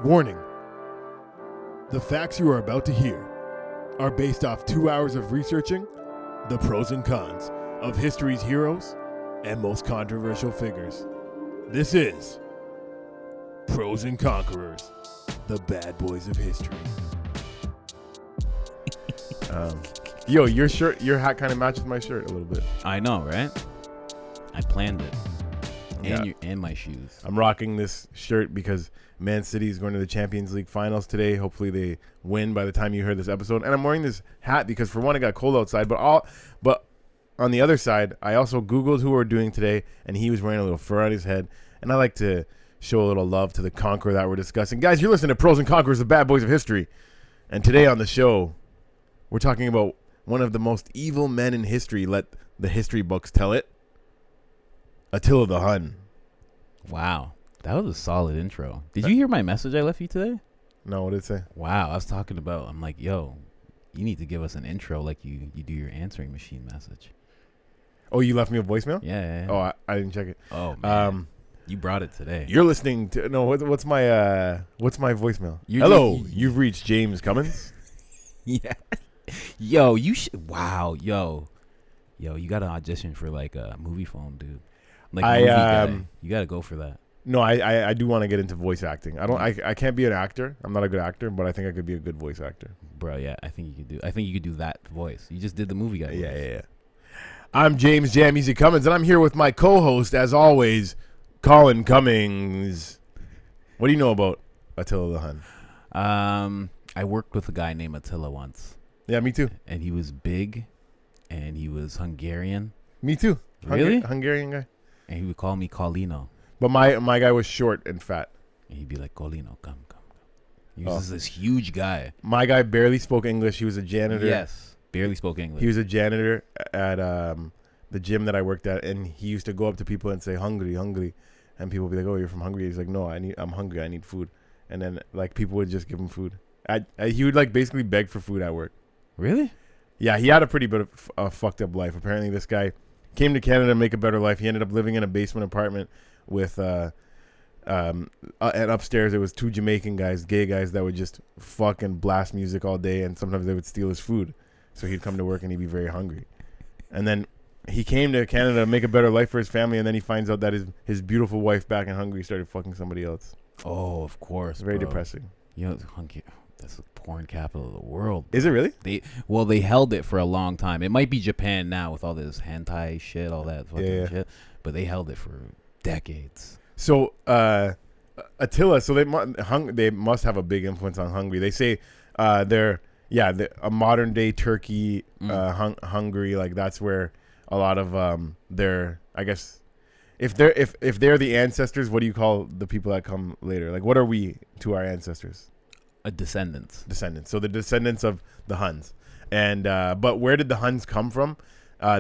Warning. The facts you are about to hear are based off 2 hours of researching the pros and cons of history's heroes and most controversial figures. This is Pros and Conquerors, the bad boys of history. Yo, your shirt, your hat kind of matches my shirt a little bit. I know, right? I planned it. Yeah. And my shoes. I'm rocking this shirt because Man City is going to the Champions League finals today. Hopefully they win by the time you hear this episode. And I'm wearing this hat because, for one, it got cold outside. But on the other side, I also Googled who we're doing today, and he was wearing a little fur on his head. And I like to show a little love to the conqueror that we're discussing. Guys, you're listening to Pros and Conquerors, the bad boys of history. And today on the show, we're talking about one of the most evil men in history. Let the history books tell it. Attila the Hun. Wow. That was a solid intro. Did you hear my message I left you today? No, what did it say? Wow. I was talking about, I'm like, yo, you need to give us an intro like you do your answering machine message. Oh, you left me a voicemail? Yeah. Oh, I didn't check it. Oh, man. You brought it today. You're listening to what's my voicemail? Hello, you've reached James Cummins. Yeah. Yo, wow, yo, you got to audition for like a movie phone, dude. Like movie guy. You got to go for that. No, I do want to get into voice acting. I can't be an actor. I'm not a good actor, but I think I could be a good voice actor. Bro, yeah, I think you could do that voice. You just did the movie guy voice. Yeah. I'm James Jam Easy Cummins, and I'm here with my co-host, as always, Colin Cummings. What do you know about Attila the Hun? I worked with a guy named Attila once. Yeah, me too. And he was big, and he was Hungarian. Me too. Really? Hungarian guy. And he would call me Colino. But my guy was short and fat. And he'd be like, Colino, come. He was this huge guy. My guy barely spoke English. He was a janitor. Yes, barely spoke English. He was a janitor at the gym that I worked at, and he used to go up to people and say, hungry. And people would be like, oh, you're from Hungary? He's like, no, I'm hungry. I need food. And then like people would just give him food. He would like basically beg for food at work. Really? Yeah, he had a pretty bit of a fucked up life. Apparently, this guy came to Canada to make a better life. He ended up living in a basement apartment with and upstairs there was two Jamaican guys, gay guys, that would just fucking blast music all day, and sometimes they would steal his food. So he'd come to work and he'd be very hungry. And then he came to Canada to make a better life for his family, and then he finds out that his beautiful wife back in Hungary started fucking somebody else. Oh, of course. It's very depressing. You know, that's the porn capital of the world. Is it really? They held it for a long time. It might be Japan now with all this hentai shit, all that fucking shit, but they held it for decades. So Attila, so they must have a big influence on Hungary. They say they're a modern day Turkey, Hungary. Like that's where a lot of their, I guess, if they're the ancestors, what do you call the people that come later? Like what are we to our ancestors? Descendants. So the descendants of the Huns. And but where did the Huns come from?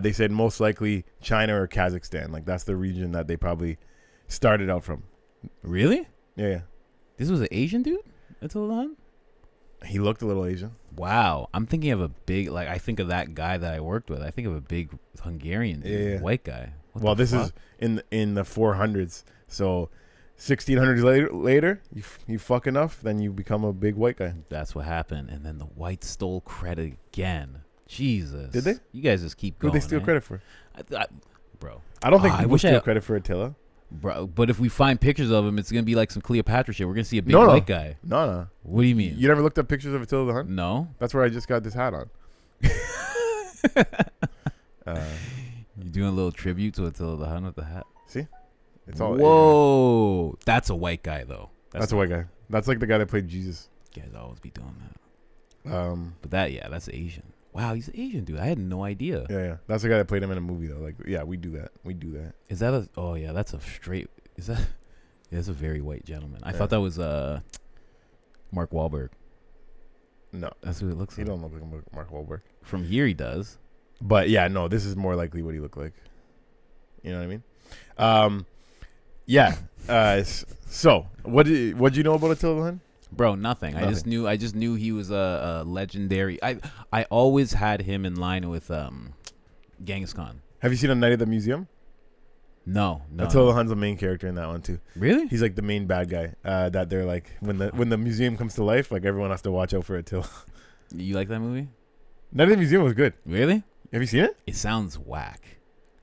They said most likely China or Kazakhstan. Like that's the region that they probably started out from. Really? Yeah. This was an Asian dude? Attila the Hun? He looked a little Asian. Wow. I'm thinking of a big, like, I think of that guy that I worked with. I think of a big Hungarian dude, white guy. Well, this is in the 400s. So 1600s later, you fuck enough, then you become a big white guy. That's what happened. And then the whites stole credit again. Jesus. Did they? You guys just keep going. Who did they steal credit for? Bro. I don't think people steal credit for Attila. Bro, but if we find pictures of him, it's going to be like some Cleopatra shit. We're going to see a big white guy. No. What do you mean? You never looked up pictures of Attila the Hun? No. That's where I just got this hat on. You doing a little tribute to Attila the Hun with the hat? See? It's all. Whoa. That's a white guy, though. That's a white guy. That's like the guy that played Jesus. You guys always be doing that. But that's Asian. Wow, he's an Asian dude. I had no idea. Yeah. That's the guy that played him in a movie, though. Like, yeah, we do that. Is that a... Oh, yeah, that's a straight... Is that... Yeah, that's a very white gentleman. I thought that was Mark Wahlberg. No. That's who it looks like. He don't look like Mark Wahlberg. From here, he does. But, yeah, no, this is more likely what he looked like. You know what I mean? Yeah. So, what did you know about Attila the Hun? Bro, nothing. I just knew he was a legendary. I always had him in line with Genghis Khan. Have you seen A Night at the Museum? No. Attila the Hun's the main character in that one too. Really? He's like the main bad guy. That they're like when the museum comes to life, like everyone has to watch out for Attila. You like that movie? Night of the Museum was good. Really? Have you seen it? It sounds whack.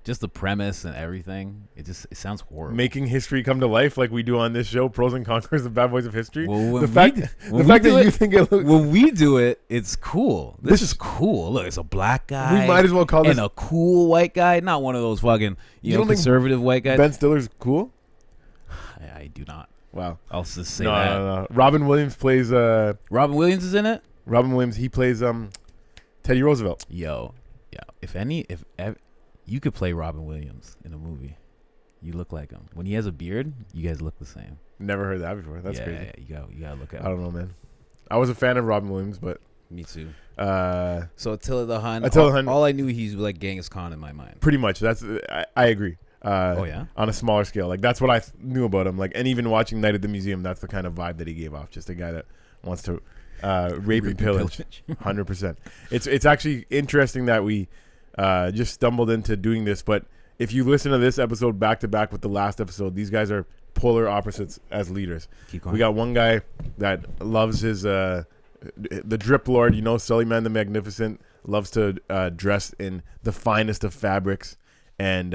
Just the premise and everything. It sounds horrible. Making history come to life like we do on this show, Pros and Conquerors, the Bad Boys of History. Well, the fact that you think it looks... When we do it, it's cool. This is cool. Look, it's a black guy. We might as well call this... And a cool white guy. Not one of those fucking, you know, conservative white guys. Ben Stiller's cool? I do not. Wow. I'll just say that. No. Robin Williams plays... Robin Williams is in it? Robin Williams, he plays Teddy Roosevelt. Yo. If you could play Robin Williams in a movie. You look like him. When he has a beard, you guys look the same. Never heard that before. That's crazy. Yeah, you gotta look at him. I don't know, man. I was a fan of Robin Williams, but... Me too. So Attila the Hun. All I knew he's like Genghis Khan in my mind. Pretty much. That's I agree. Oh yeah. On a smaller scale, like that's what I knew about him. Like, and even watching Night at the Museum, that's the kind of vibe that he gave off. Just a guy that wants to rape and pillage. 100%. It's actually interesting that we just stumbled into doing this, but if you listen to this episode back to back with the last episode, these guys are polar opposites as leaders. Keep going. We got one guy that loves his the drip lord, you know, Suleiman the Magnificent, loves to dress in the finest of fabrics, and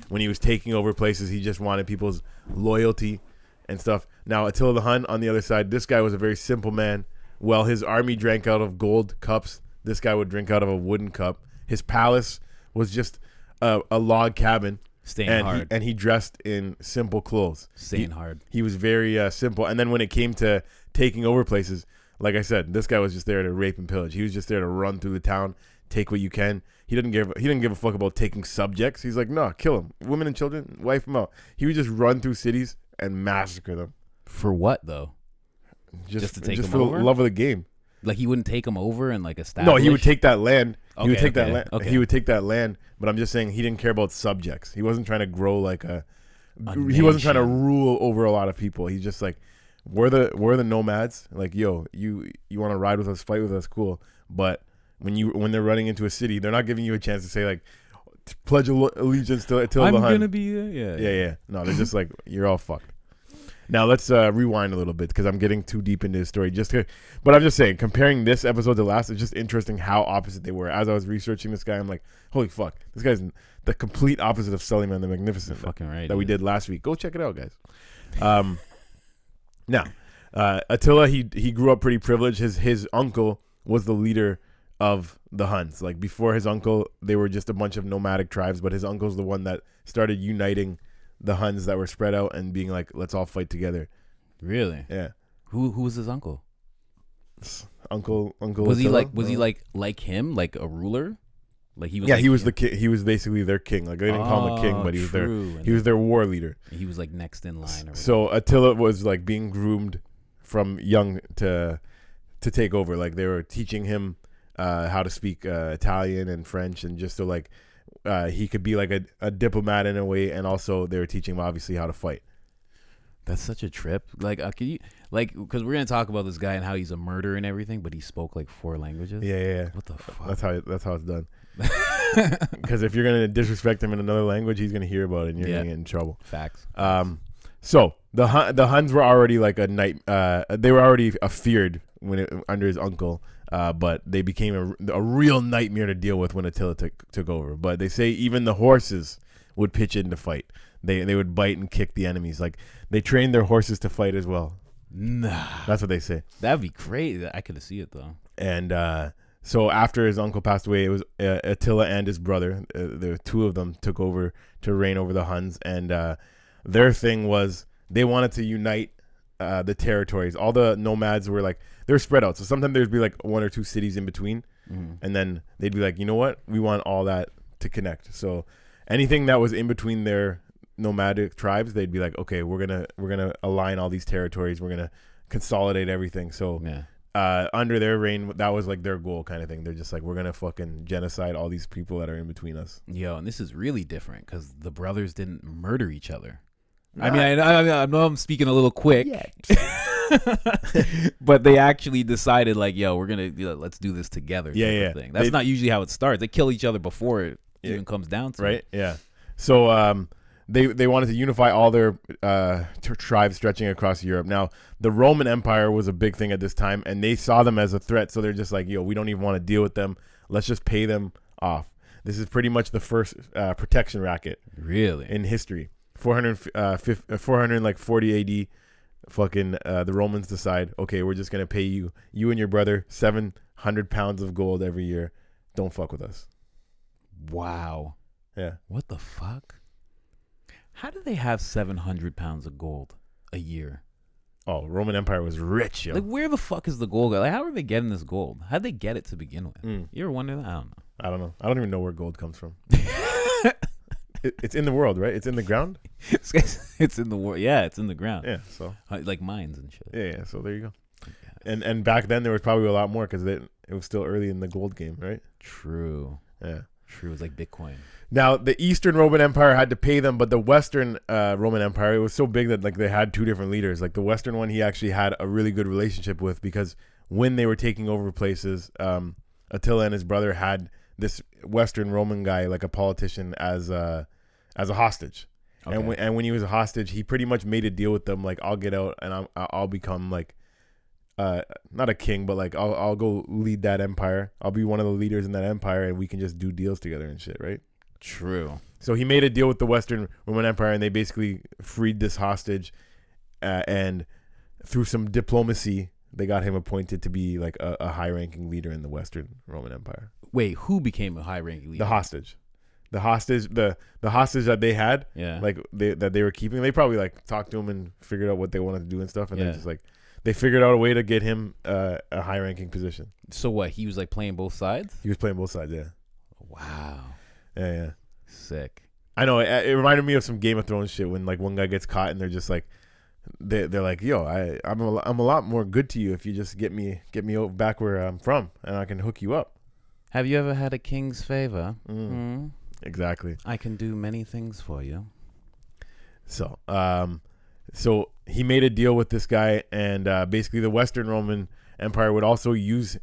when he was taking over places, he just wanted people's loyalty and stuff. Now Attila the Hun on the other side, this guy was a very simple man. Well, his army drank out of gold cups. This guy would drink out of a wooden cup. His palace was just a log cabin. Staying hard. And he dressed in simple clothes. Staying hard. He was very simple. And then when it came to taking over places, like I said, this guy was just there to rape and pillage. He was just there to run through the town, take what you can. He didn't give a fuck about taking subjects. He's like, no, kill them. Women and children, wipe them out. He would just run through cities and massacre them. For what, though? Just to take them over? For the love of the game. Like, he wouldn't take them over and like establish? No, he would take that land. Okay, he would take that land. Okay. He would take that land. But I'm just saying he didn't care about subjects. He wasn't trying to grow like he wasn't trying to rule over a lot of people. He's just like, we're the nomads. Like, yo, you want to ride with us, fight with us, cool. But when they're running into a city, they're not giving you a chance to say like, pledge allegiance to Attila the Hun. I'm gonna be there. Yeah. No, they're just like, you're all fucked. Now let's rewind a little bit because I'm getting too deep into the story. But I'm just saying, comparing this episode to last, it's just interesting how opposite they were. As I was researching this guy, I'm like, holy fuck, this guy's the complete opposite of Suleiman the Magnificent. Fucking right. That we did last week. Go check it out, guys. Now, Attila, he grew up pretty privileged. His uncle was the leader of the Huns. Like, before his uncle, they were just a bunch of nomadic tribes, but his uncle's the one that started uniting the Huns that were spread out and being like, let's all fight together. Really? Yeah. Who was his uncle? Uncle Was Attila? he like him, like a ruler? Like he was. Yeah, like he was the king. He was basically their king. Like, they didn't call him a king, but he was their war leader. He was like next in line. So Attila was like being groomed from young to take over. Like, they were teaching him how to speak Italian and French, and just so like he could be like a diplomat in a way, and also they were teaching him obviously how to fight. That's such a trip. Like, can you, like, because we're gonna talk about this guy and how he's a murderer and everything, but he spoke like 4 languages. Yeah. What the fuck? That's how it's done. Because if you're gonna disrespect him in another language, he's gonna hear about it, and you're gonna get in trouble. Facts. So the Huns were already like a they were already feared under his uncle. But they became a real nightmare to deal with when Attila took over. But they say even the horses would pitch in to fight. They would bite and kick the enemies. Like, they trained their horses to fight as well. Nah. That's what they say. That'd be great. I could see it, though. And so after his uncle passed away, it was Attila and his brother. The two of them took over to reign over the Huns. And their thing was they wanted to unite the territories. All the nomads were like, they're spread out. So sometimes there'd be like 1 or 2 cities in between. Mm-hmm. And then they'd be like, you know what? We want all that to connect. So anything that was in between their nomadic tribes, they'd be like, okay, we're gonna align all these territories. We're gonna consolidate everything. So under their reign, that was like their goal kind of thing. They're just like, we're gonna fucking genocide all these people that are in between us. Yo, and this is really different because the brothers didn't murder each other. I mean, I know I'm speaking a little quick, but they actually decided like, yo, we're gonna let's do this together. Yeah. Thing. That's not usually how it starts. They kill each other before it even comes down to it. Yeah. So they wanted to unify all their tribes stretching across Europe. Now, the Roman Empire was a big thing at this time, and they saw them as a threat. So they're just like, yo, we don't even want to deal with them. Let's just pay them off. This is pretty much the first protection racket, really, in history. 440 AD. Fucking the Romans decide, okay, we're just gonna pay you and your brother 700 pounds of gold every year. Don't fuck with us. Wow. Yeah. What the fuck? How do they have 700 pounds of gold a year? Oh, Roman Empire was rich, yo. Like, where the fuck is the gold? Like, how are they getting this gold? How'd they get it to begin with? You ever wonder that? I don't know. I don't know. I don't even know where gold comes from. It's in the world, right? It's in the ground. It's in the world. Yeah, it's in the ground. Yeah, so like mines and shit. Yeah. So there you go. And back then there was probably a lot more because it was still early in the gold game, right? True. Yeah. True. It was like Bitcoin. Now the Eastern Roman Empire had to pay them, but the Western Roman Empire, it was so big that like they had two different leaders. Like the Western one, he actually had a really good relationship with, because when they were taking over places, Attila and his brother had this Western Roman guy, like a politician, as a hostage. Okay. And when he was a hostage, he pretty much made a deal with them, like, I'll get out and I'll become like not a king, but like I'll go lead that empire. I'll be one of the leaders in that empire, and we can just do deals together and shit, right? True. So he made a deal with the Western Roman Empire, and they basically freed this hostage, and through some diplomacy, they got him appointed to be like a high-ranking leader in the Western Roman Empire. Wait, who became a high-ranking leader? The hostage. The hostage that they had, like that they were keeping. They probably like talked to him and figured out what they wanted to do and stuff, and then just like they figured out a way to get him a high-ranking position. So what? He was like playing both sides? He was playing both sides, yeah. Wow. Yeah. Sick. I know. It reminded me of some Game of Thrones shit when like one guy gets caught and they're just like, they're like, yo, I'm a lot more good to you if you just get me back where I'm from, and I can hook you up. Have you ever had a king's favor? Exactly. I can do many things for you. So he made a deal with this guy, and basically the Western Roman Empire would also use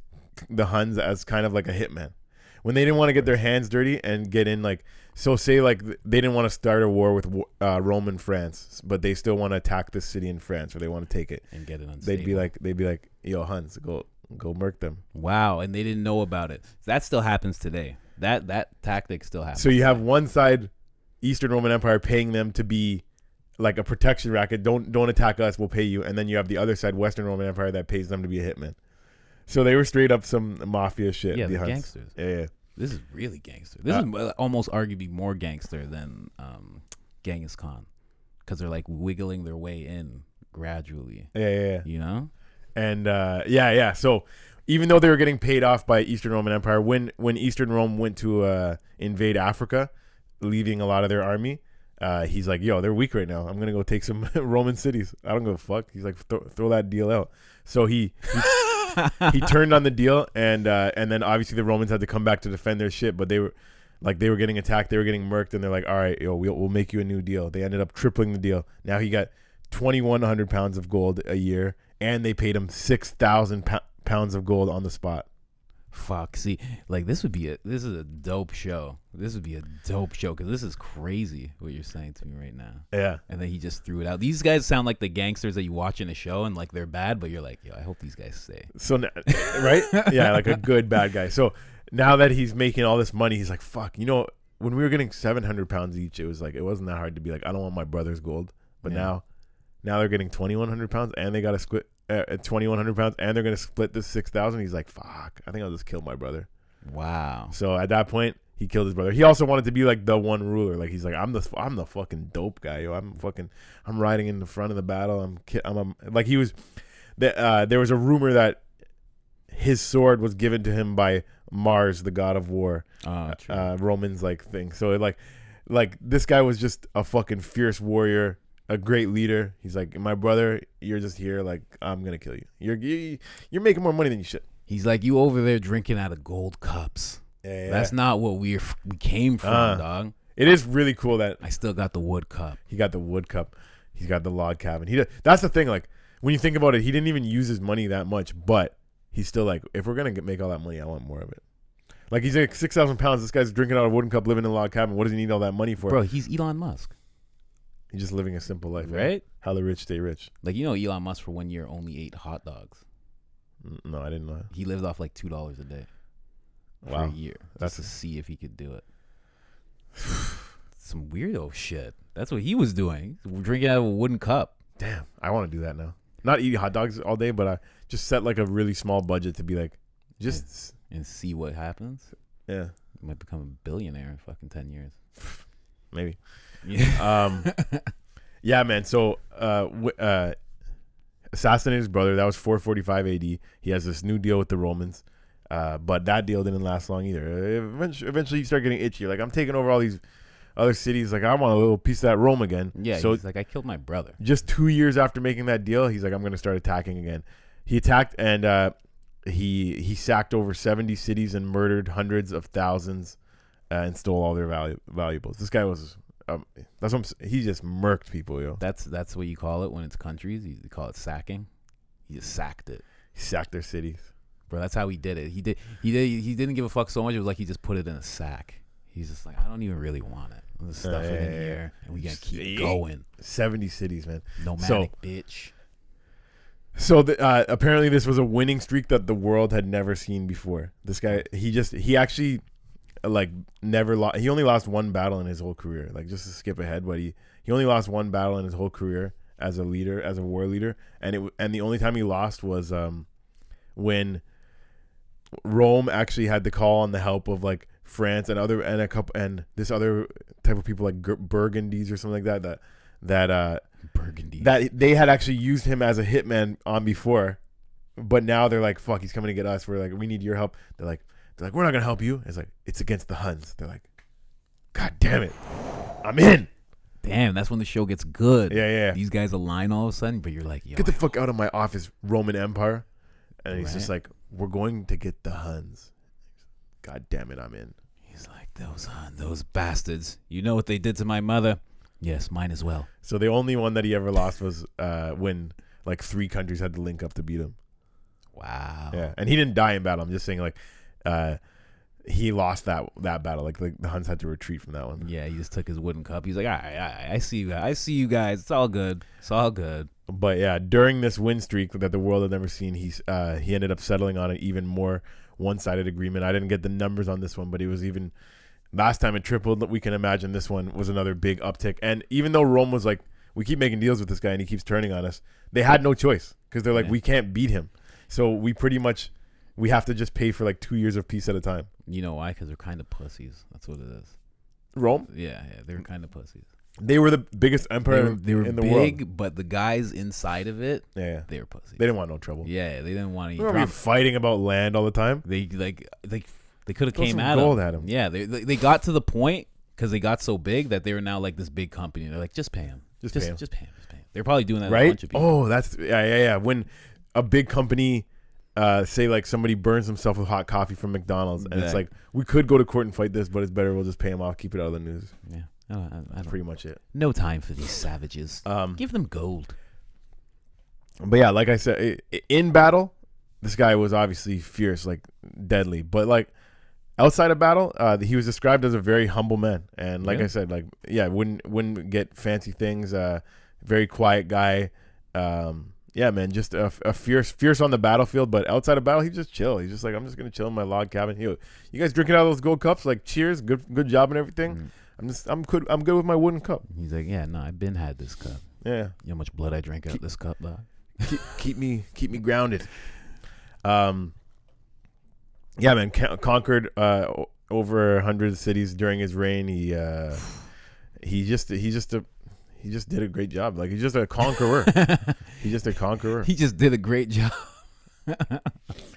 the Huns as kind of like a hitman. When they didn't want to get their hands dirty and get in, like, so say like they didn't want to start a war with Roman France, but they still want to attack this city in France, or they want to take it and get it unstable. They'd be like, yo, Huns, go murk them. Wow. And they didn't know about it. That still happens today. That tactic still happens. So you have one side, Eastern Roman Empire, paying them to be like a protection racket. Don't attack us, we'll pay you. And then you have the other side, Western Roman Empire, that pays them to be a hitman. So they were straight up some mafia shit. Yeah, the Huns. gangsters. Yeah. This is really gangster. This is almost arguably more gangster than Genghis Khan, because they're like wiggling their way in gradually. Yeah. You know? And yeah. So even though they were getting paid off by Eastern Roman Empire, when Eastern Rome went to invade Africa, leaving a lot of their army, he's like, yo, they're weak right now. I'm gonna go take some Roman cities. I don't give a fuck. He's like, throw that deal out. So he turned on the deal, and then obviously the Romans had to come back to defend their shit, but they were getting attacked, they were getting murked, and they're like, all right, yo, we'll make you a new deal. They ended up tripling the deal. Now he got 2,100 pounds of gold a year, and they paid him 6,000 pounds of gold on the spot. Fuck. See, like this is a dope show. This would be a dope show, because this is crazy what you're saying to me right now. Yeah. And then he just threw it out. These guys sound like the gangsters that you watch in a show, and like they're bad, but you're like, yo, I hope these guys stay. So right? Yeah, like a good bad guy. So now that he's making all this money, he's like, fuck. You know, when we were getting 700 pounds each, it wasn't that hard to be like, I don't want my brother's gold. But now they're getting 2,100 pounds, and they got to split 2,100 pounds, and they're gonna split this 6,000. He's like, fuck, I think I'll just kill my brother. Wow. So at that point, he killed his brother. He also wanted to be like the one ruler. Like he's like, I'm the fucking dope guy, yo. I'm riding in the front of the battle. Like he was. There was a rumor that his sword was given to him by Mars, the god of war. Romans like thing. So like this guy was just a fucking fierce warrior, a great leader. He's like, my brother, you're just here. Like, I'm gonna kill you. You're making more money than you should. He's like, you over there drinking out of gold cups. Yeah. That's not what we came from, dog. It is really cool that I still got the wood cup. He got the wood cup. He's got the log cabin. That's the thing. Like when you think about it, he didn't even use his money that much, but he's still like, if we're gonna make all that money, I want more of it. Like he's like 6,000 pounds. This guy's drinking out of a wooden cup, living in a log cabin. What does he need all that money for? Bro, he's Elon Musk. He's just living a simple life, right? How the rich stay rich. Like, you know, Elon Musk for 1 year only ate hot dogs. No, I didn't know. He lived off like $2 a day for Wow. a year. That's to see if he could do it. Some weirdo shit. That's what he was doing. Drinking out of a wooden cup. Damn, I want to do that now. Not eating hot dogs all day, but I just set like a really small budget to be like, just and see what happens. Yeah, You might become a billionaire in fucking 10 years. maybe. Yeah. Yeah, man. So, assassinated his brother. That was 445 AD. He has this new deal with the Romans, but that deal didn't last long either. Eventually, you start getting itchy. You're like, I'm taking over all these other cities. Like, I want a little piece of that Rome again. Yeah. So he's like, I killed my brother. just 2 years after making that deal, he's like, I'm going to start attacking again. He attacked and he sacked over 70 cities and murdered hundreds of thousands and stole all their valuables. This guy was he just murked people, yo. That's what you call it when it's countries. You call it sacking. He just sacked it. He sacked their cities. Bro, that's how he did it. He didn't give a fuck so much. It was like he just put it in a sack. He's just like, I don't even really want it. Let's stuff it in here, and we gotta keep going. 70 cities, man. Nomadic bitch. So apparently this was a winning streak that the world had never seen before. This guy, he actually like never lost. He only lost one battle in his whole career. Like, just to skip ahead, but he only lost one battle in his whole career as a leader, as a war leader, and the only time he lost was when Rome actually had to call on the help of like France and this other type of people like Burgundies or something like that Burgundy. that they had actually used him as a hitman on before, but now they're like, fuck, he's coming to get us. We're like, we need your help. They're like, we're not gonna help you. It's like, it's against the Huns. They're like, God damn it, I'm in. Damn, that's when the show gets good. Yeah. These guys align all of a sudden, but you're like, yo, Get the fuck out of my office, Roman Empire. And he's Right. just like, we're going to get the Huns. God damn it, I'm in. He's like, those bastards. You know what they did to my mother? Yes, mine as well. So the only one that he ever lost was when like 3 countries had to link up to beat him. Wow. Yeah, and he didn't die in battle. I'm just saying, like, he lost that battle. Like the Huns had to retreat from that one. Yeah, he just took his wooden cup. He's like, all right, I see you guys. I see you guys. It's all good. It's all good. But yeah, during this win streak that the world had never seen, he ended up settling on an even more one-sided agreement. I didn't get the numbers on this one, but it was even last time it tripled. We can imagine this one was another big uptick. And even though Rome was like, we keep making deals with this guy and he keeps turning on us, they had no choice because they're like, Yeah. we can't beat him. So we have to just pay for like 2 years of peace at a time. You know why? Because they're kind of pussies. That's what it is. Rome, Yeah, they're kind of pussies. they were the biggest empire They were in the big, world. but the guys inside of it, Yeah, they were pussies. they didn't want no trouble. Yeah, they didn't want They any were drama. fighting about land all the time. They could have Throw came some at gold him. at him. Yeah, they got to the point because they got so big that they were now like this big company. They're like, just pay him. Just Just pay him. pay him. They're probably doing that to a Right? bunch of people. Oh, that's yeah. When a big company, say like somebody burns himself with hot coffee from McDonald's, and it's Exactly. like, we could go to court and fight this, but it's better we'll just pay him off, keep it out of the news. Yeah. I That's don't, pretty much it. no time for these savages. Give them gold. But yeah, like I said, in battle, this guy was obviously fierce, like deadly. But like outside of battle, he was described as a very humble man, and like Yeah. I said, like wouldn't get fancy things. Very quiet guy. Yeah, man, just a fierce on the battlefield, but outside of battle, he's just chill. He's just like, I'm just gonna chill in my log cabin. You guys drinking out of those gold cups? Like, cheers, good job and everything. I'm good with my wooden cup. He's like, yeah, no, I've been had this cup. Yeah, You know how much blood I drank out of this cup, dog? keep me grounded. Yeah, man, conquered over 100 cities during his reign. He just did a great job. Like, he's just a conqueror. He's just a conqueror. He just did a great job.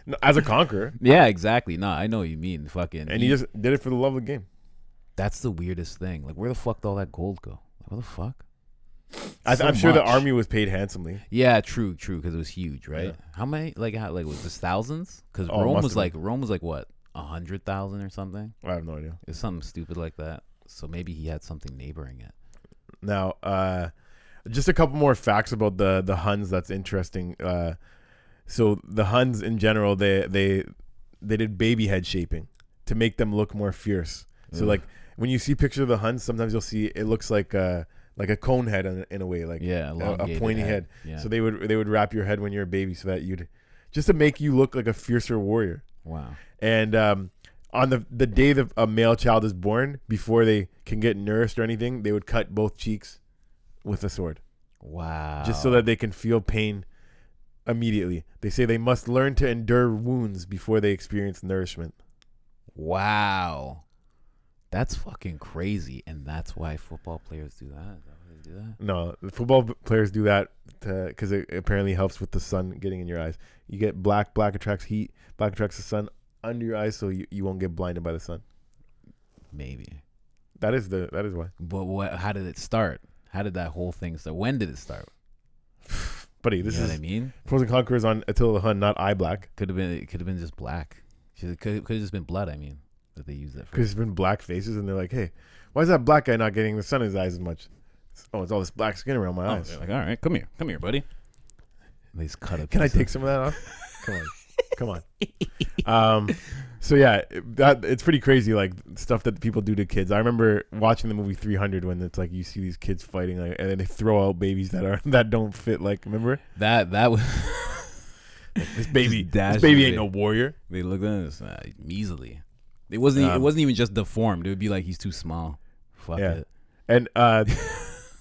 No, as a conqueror. Yeah, exactly. No, I know what you mean. Fucking. And he just did it for the love of the game. That's the weirdest thing. Like, where the fuck did all that gold go? Like, where the fuck? I'm sure the much. army was paid handsomely. Yeah, true, because it was huge, right? Yeah. How many? Like was this thousands? Because Oh, Rome must was have like what, 100,000 or something? I have no idea. It's something stupid like that. So maybe he had something neighboring it. Now, just a couple more facts about the Huns that's interesting. So the Huns in general, they did baby head shaping to make them look more fierce. So Ugh. like when you see pictures of the Huns, sometimes you'll see it looks like like a cone head in a way, like a pointy head. Yeah. So they would wrap your head when you're a baby, so that you'd just to make you look like a fiercer warrior. Wow. And on the day that a male child is born, before they can get nourished or anything, they would cut both cheeks with a sword. Wow. Just so that they can feel pain immediately. They say they must learn to endure wounds before they experience nourishment. Wow. That's fucking crazy. And that's why football players do that? Is that why they do that? No, the football players do that because it apparently helps with the sun getting in your eyes. You get black attracts heat, black attracts the sun under your eyes, so you won't get blinded by the sun. Maybe. That is why. But how did it start? How did that whole thing start? When did it start? Buddy, this you know is what I mean? Pros and Conquerors on Attila the Hun, not eye black. It could have been just black. Could have just been blood. I mean, that they used that for. Because it's been black faces, and they're like, "Hey, why is that black guy not getting the sun in his eyes as much?" It's all this black skin around my eyes. Like, all right, come here, buddy. They just cut it. Can I take some of that off? Come on. So yeah, it's pretty crazy, like stuff that people do to kids. I remember watching the movie 300 when it's like you see these kids fighting, like, and then they throw out babies that don't fit. Like, remember that was like, this baby ain't no warrior. They look at this measly. It wasn't even just deformed. It would be like he's too small. Fuck it. And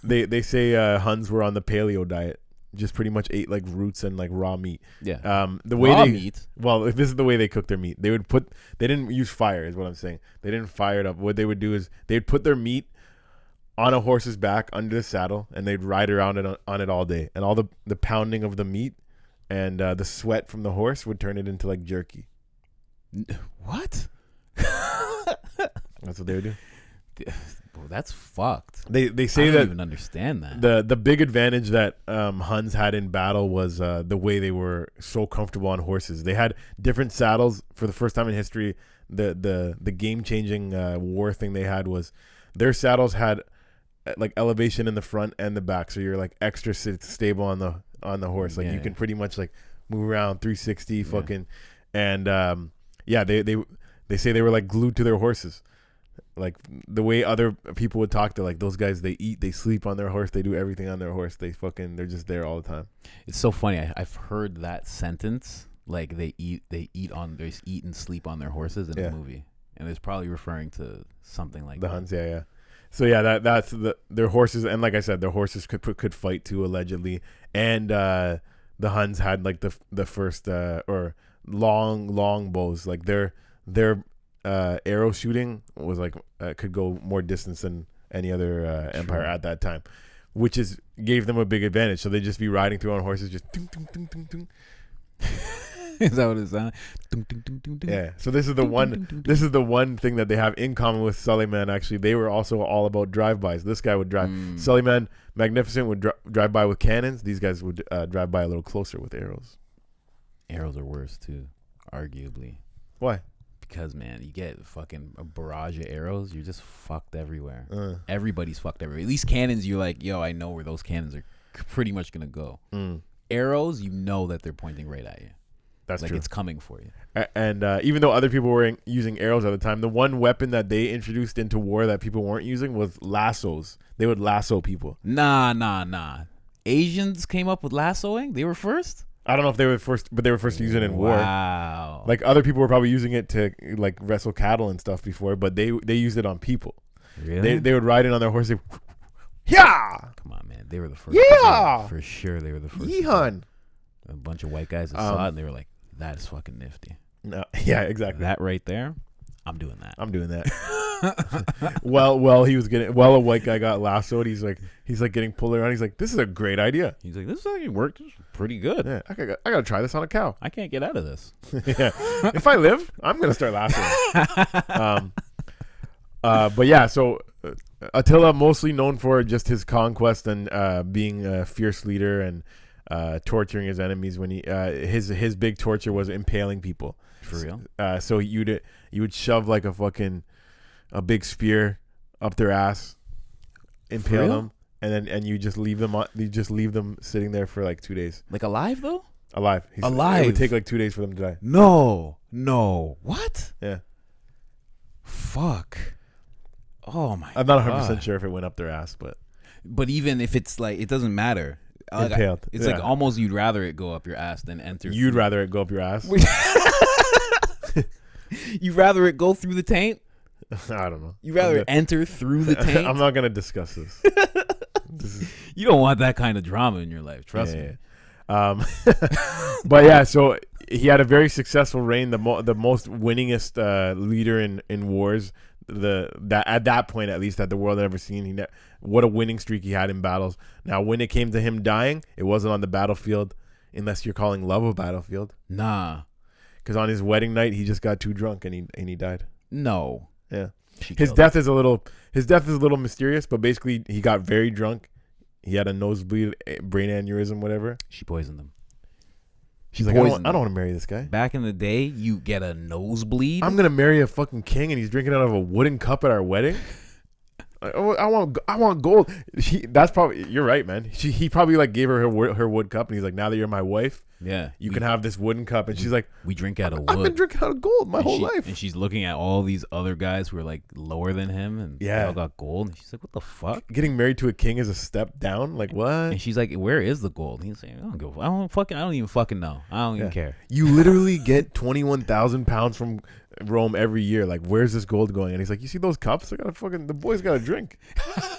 they say Huns were on the paleo diet. Just pretty much ate like roots and like raw meat. Yeah. The way raw meat. Well, if this is the way they cook their meat, they didn't use fire, is what I'm saying. They didn't fire it up. What they would do is they'd put their meat on a horse's back under the saddle, and they'd ride around on it all day. And all the pounding of the meat and the sweat from the horse would turn it into like jerky. What? That's what they would do. Bro, that's fucked. They say I that don't even understand that. The big advantage that Huns had in battle was the way they were so comfortable on horses. They had different saddles for the first time in history. The game changing war thing they had was their saddles had like elevation in the front and the back, so you're like extra stable on the horse. Like you can pretty much like move around 360 fucking, and they say they were like glued to their horses. Like the way other people would talk to, like, those guys, they eat, they sleep on their horse, they do everything on their horse. They're just there all the time. It's so funny. I've heard that sentence, like they eat and sleep on their horses in the movie, and it's probably referring to something like the Huns. Yeah. So yeah, that's their horses, and like I said, their horses could fight too, allegedly, and the Huns had like the first or long bows, like their arrow shooting was like could go more distance than any other empire at that time, which gave them a big advantage. So they'd just be riding through on horses, just ding, ding, ding, ding, ding. Is that what it sounds? Yeah. So this is the one thing that they have in common with Suleiman. Actually, they were also all about drive-bys. This guy would drive. Suleiman Magnificent would drive by with cannons. These guys would drive by a little closer with arrows. Arrows are worse too, arguably. Why? Because, man, you get fucking a barrage of arrows, you're just fucked everywhere. Everybody's fucked everywhere. At least cannons, you're like, yo, I know where those cannons are pretty much gonna go. Arrows, you know that they're pointing right at you. That's like true. It's coming for you. And even though other people were using arrows at the time, the one weapon that they introduced into war that people weren't using was lassos. They would lasso people. Nah. Asians came up with lassoing? They were first? I don't know if they were first, but they were first to use it in war. Wow. Like other people were probably using it to like wrestle cattle and stuff before, but they used it on people. Really? They would ride in on their horse. Yeah. Come on, man. They were the first. Yeah. For sure, they were the first. Yeehun. A bunch of white guys that saw it and they were like, "That is fucking nifty." No. Yeah. Exactly. That right there. I'm doing that. Well, he was getting. Well, a white guy got lassoed. He's like getting pulled around. He's like, this is a great idea. He's like, this actually worked pretty good. Yeah, I gotta try this on a cow. I can't get out of this. Yeah, if I live, I'm gonna start lassoing. But yeah, so Attila, mostly known for just his conquest and being a fierce leader and torturing his enemies. When his big torture was impaling people. For real? So you would shove like a big spear up their ass, impale them, and you just leave them sitting there for like 2 days. Like alive though? Alive. Alive. It would take like 2 days for them to die. No. What? Yeah. Fuck. Oh my. I'm not 100% sure if it went up their ass, but But even if it's like, it doesn't matter. Impaled. It's like almost you'd rather it go up your ass than enter. You'd rather it go up your ass? You'd rather it go through the taint? I don't know. You'd rather enter through the taint? I'm not going to discuss this. You don't want that kind of drama in your life. Trust me. But yeah, so he had a very successful reign, the most winningest leader in wars. That at that point, at least, that the world had ever seen. What a winning streak he had in battles. Now, when it came to him dying, it wasn't on the battlefield, unless you're calling love a battlefield. Nah, because on his wedding night, he just got too drunk and he died. No. Yeah. His death is a little mysterious, but basically he got very drunk. He had a nosebleed, brain aneurysm, whatever. She poisoned him. She's like, I don't want to marry this guy. Back in the day, you get a nosebleed. I'm gonna marry a fucking king, and he's drinking out of a wooden cup at our wedding. I want gold. That's probably, you're right, man. He probably like gave her wood cup, and he's like, now that you're my wife, yeah, you can have this wooden cup. And she's like, we drink out of wood. I've been drinking out of gold my whole life. And she's looking at all these other guys who are like lower than him, and they all got gold. And she's like, what the fuck? Getting married to a king is a step down. Like what? And she's like, where is the gold? And he's saying, I don't even fucking know. I don't even care. You literally get 21,000 pounds from Rome every year. Like, where's this gold going? And he's like, you see those cups? The boys got to drink.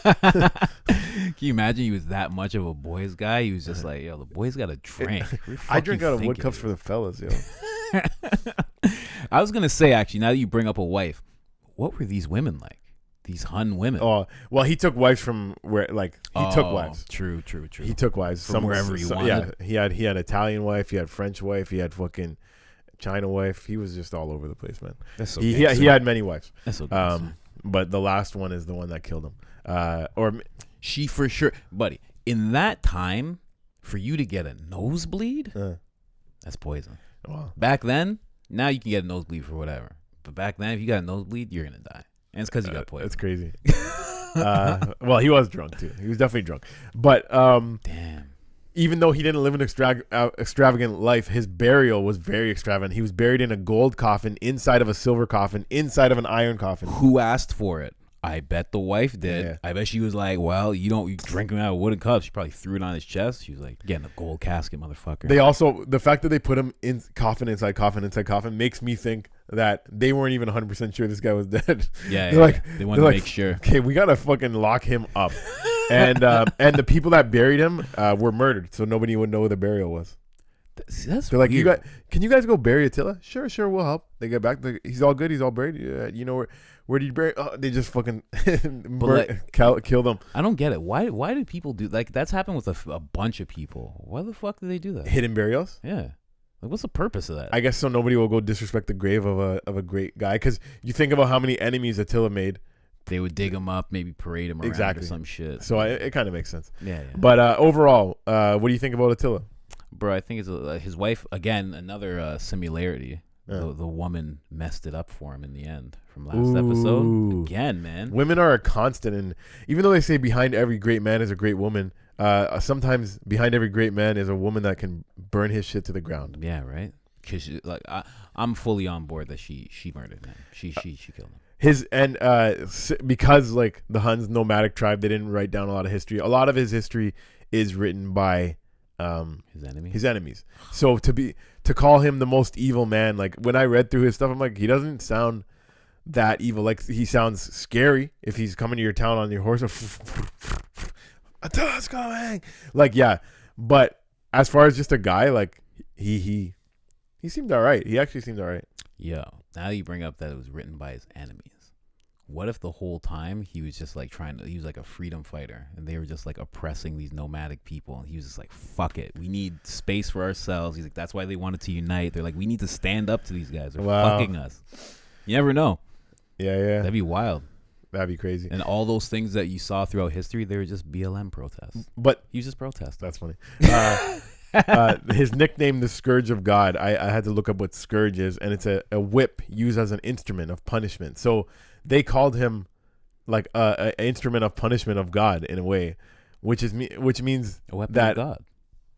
Can you imagine he was that much of a boys guy? He was just like, yo, the boys got to drink. I drink out of wood cups for the fellas, yo. I was going to say, actually, now that you bring up a wife, what were these women like? These Hun women. Oh, well, he took wives from where, like, he took wives. True. He took wives from wherever he wanted. Yeah, he had Italian wife, he had French wife, he had fucking China wife. He was just all over the place, man. That's so he had many wives. That's so good. But the last one is the one that killed him. Or she for sure, buddy. In that time, for you to get a nosebleed, that's poison. Wow. Back then, now you can get a nosebleed for whatever. But back then, if you got a nosebleed, you're gonna die, and it's because you got poison. That's crazy. Well, he was drunk too. He was definitely drunk. But damn. Even though he didn't live an extravagant life, his burial was very extravagant. He was buried in a gold coffin, inside of a silver coffin, inside of an iron coffin. Who asked for it? I bet the wife did. Yeah. I bet she was like, well, you drink him out of wooden cups. She probably threw it on his chest. She was like, getting a gold casket, motherfucker. They also, the fact that they put him in coffin inside coffin makes me think that they weren't even 100% sure this guy was dead. Yeah, they wanted to make sure. Okay, we got to fucking lock him up. And the people that buried him were murdered, so nobody would know who the burial was. That's They're like, weird. Can you guys go bury Attila? Sure, we'll help. They get back. He's all good. He's all buried. You know where did you bury? Oh, they just fucking kill them. I don't get it. Why do people do like that's happened with a bunch of people? Why the fuck do they do that? Hidden burials? Yeah. Like, what's the purpose of that? I guess so nobody will go disrespect the grave of a great guy. Because you think about how many enemies Attila made. They would dig him up, maybe parade him around or some shit. So it kind of makes sense. Yeah. But overall, what do you think about Attila? Bro, I think it's his wife, again, another similarity. The woman messed it up for him in the end from last episode. Again, man. Women are a constant. And even though they say behind every great man is a great woman, sometimes behind every great man is a woman that can burn his shit to the ground. Yeah, right? Because I'm fully on board that she murdered him. She killed him. Because like the Huns nomadic tribe, they didn't write down a lot of history. A lot of his history is written by his enemies. So to call him the most evil man, like when I read through his stuff, I'm like, he doesn't sound that evil. Like he sounds scary if he's coming to your town on your horse. Attila's coming. Like, yeah. But as far as just a guy, like he seemed all right. He actually seemed all right. Yo, now you bring up that it was written by his enemies. What if the whole time he was just like he was like a freedom fighter and they were just like oppressing these nomadic people and he was just like, fuck it. We need space for ourselves. He's like, that's why they wanted to unite. They're like, we need to stand up to these guys. They're fucking us. You never know. Yeah. That'd be wild. That'd be crazy. And all those things that you saw throughout history, they were just BLM protests. But he was just protesting. That's funny. His nickname, the Scourge of God, I had to look up what scourge is, and it's a whip used as an instrument of punishment. So they called him like an instrument of punishment of God in a way, which means a weapon that of God.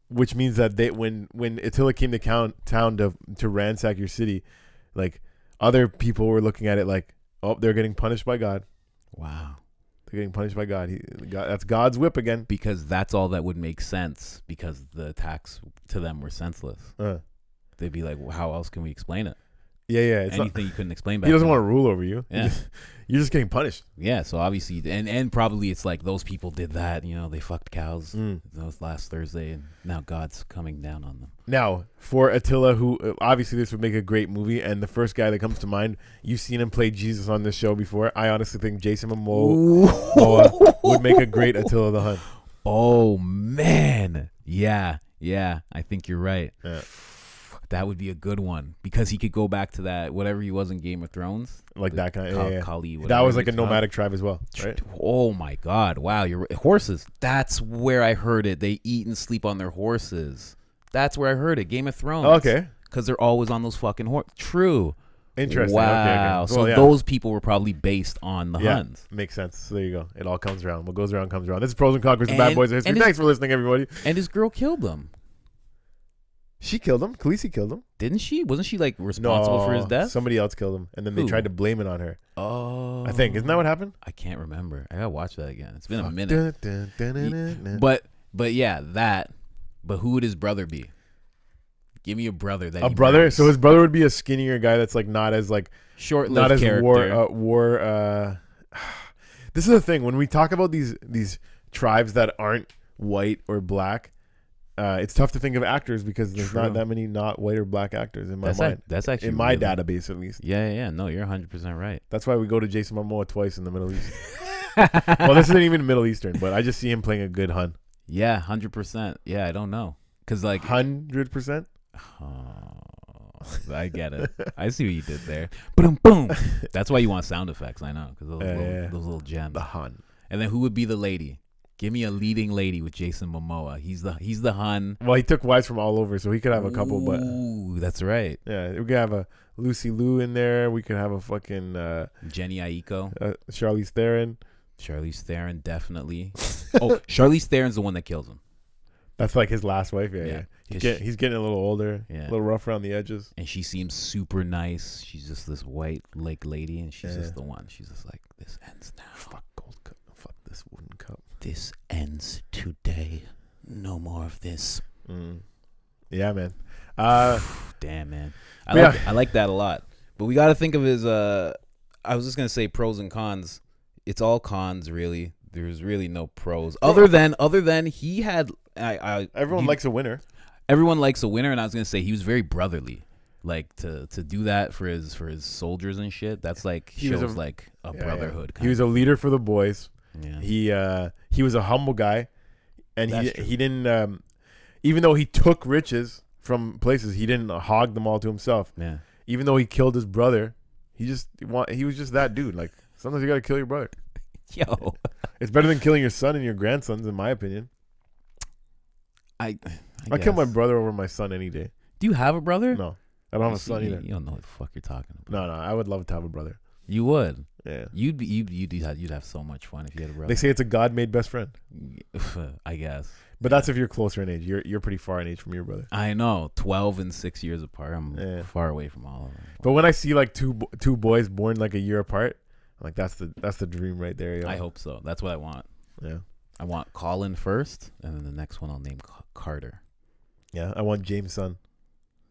Which means that they when Attila came to town to ransack your city, like other people were looking at it like, oh, they're getting punished by God. Wow. They're getting punished by God. That's God's whip again. Because that's all that would make sense. Because the attacks to them were senseless. They'd be like, well, how else can we explain it? Yeah. Anything you couldn't explain back He doesn't then. want to rule over you. Yeah. You're just getting punished. Yeah, so obviously, and probably it's like those people did that, they fucked cows those last Thursday, and now God's coming down on them. Now, for Attila, who obviously this would make a great movie, and the first guy that comes to mind, you've seen him play Jesus on this show before. I honestly think Jason Momoa would make a great Attila the Hun. Oh, man. Yeah, I think you're right. Yeah. That would be a good one because he could go back to that whatever he was in Game of Thrones, like that kind of Kali. That was like a nomadic tribe as well, right? Oh my God! Wow, you're right. Horses. That's where I heard it. They eat and sleep on their horses. That's where I heard it. Game of Thrones. Okay, because they're always on those fucking horses. True. Interesting. Wow. Okay. So those people were probably based on the Huns. Makes sense. So there you go. It all comes around. What goes around comes around. This is Pros and Conquerors, the bad boys of history. Thanks for listening, everybody. And his girl killed them. She killed him. Khaleesi killed him. Didn't she? Wasn't she like responsible for his death? Somebody else killed him, and then they tried to blame it on her. Oh, I think isn't that what happened? I can't remember. I gotta watch that again. It's been a minute. But yeah, that. But who would his brother be? Give me a brother that. A brother. Marries. So his brother would be a skinnier guy that's like not as like short-lived not as character. war. This is the thing when we talk about these tribes that aren't white or black. It's tough to think of actors because there's not that many not white or black actors in my mind. That's actually in my database at least. Yeah. No, you're 100% right. That's why we go to Jason Momoa twice in the Middle East. Well, this isn't even Middle Eastern, but I just see him playing a good Hun. Yeah, 100%. Yeah, I don't know. Because like 100%? I get it. I see what you did there. Boom, boom. That's why you want sound effects. I know. Because those little gems. The Hun. And then who would be the lady? Give me a leading lady with Jason Momoa. He's the Hun. Well, he took wives from all over, so he could have a couple. But that's right. Yeah, we could have a Lucy Liu in there. We could have a fucking Jenny Aiko, Charlize Theron. Charlize Theron, definitely. Oh, Charlize Theron's the one that kills him. That's like his last wife. Yeah. He's getting a little older, a little rough around the edges. And she seems super nice. She's just this white lake lady, and she's just the one. She's just like, this ends now. Fuck gold cup. Fuck this wooden cup. This ends today. No more of this. Yeah, man. Damn, man. I like that a lot. But we got to think of his. I was just gonna say pros and cons. It's all cons, really. There's really no pros other than he had. Everyone likes a winner. Everyone likes a winner, and I was gonna say he was very brotherly. Like to do that for his soldiers and shit. That's like shows like a brotherhood. He was a leader for the boys. Yeah. He was a humble guy, and he didn't even though he took riches from places, he didn't hog them all to himself. Yeah. Even though he killed his brother, he was just that dude. Like sometimes you gotta kill your brother. Yo, it's better than killing your son and your grandsons, in my opinion. I kill my brother over my son any day. Do you have a brother? No, I don't have a son either. You don't know what the fuck you're talking about. No, I would love to have a brother. You would. Yeah. You'd have so much fun if you had a brother. They say it's a God-made best friend. I guess. But that's if you're closer in age. You're pretty far in age from your brother. I know, 12 and 6 years apart. I'm far away from all of them. But when I see like two boys born like a year apart, I'm like that's the dream right there. Yo. I hope so. That's what I want. Yeah. I want Colin first, and then the next one I'll name Carter. Yeah, I want Jameson.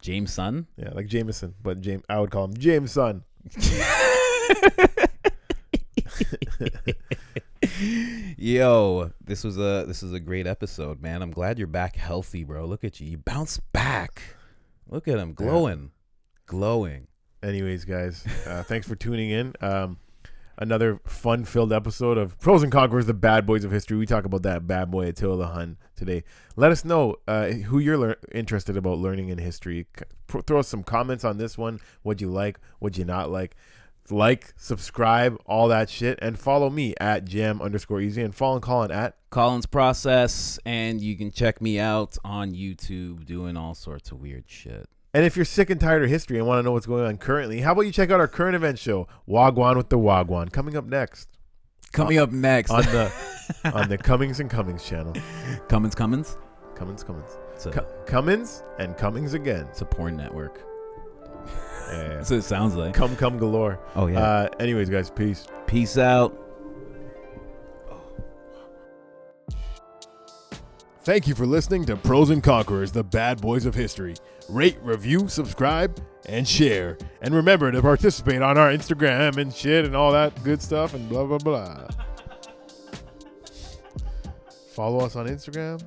Jameson? Yeah, like Jameson, but I would call him Jameson. Yo, this is a great episode, man. I'm glad you're back healthy, bro. Look at you. You bounced back. Look at him glowing. Glowing. Anyways, guys, thanks for tuning in. Another fun-filled episode of Pros and Conquerors, the bad boys of history. We talk about that bad boy Attila the Hun today. Let us know who you're interested about learning in history. Throw us some comments on this one. What'd you like? What'd you not like? Like, subscribe, all that shit, and follow me at jam_easy and follow Colin at Colin's Process, and you can check me out on YouTube doing all sorts of weird shit. And if you're sick and tired of history and want to know what's going on currently, how about you check out our current event show, Wagwan with the Wagwan, coming up next. Up next on the Cummings and Cummings channel. Cummins. Cummins and Cummings again. It's a porn network. Yeah. That's what it sounds like. Come galore. Oh yeah. Anyways, guys, peace. Peace out. Thank you for listening to Pros and Conquerors, the bad boys of history. Rate, review, subscribe, and share. And remember to participate on our Instagram and shit and all that good stuff and blah, blah, blah. Follow us on Instagram.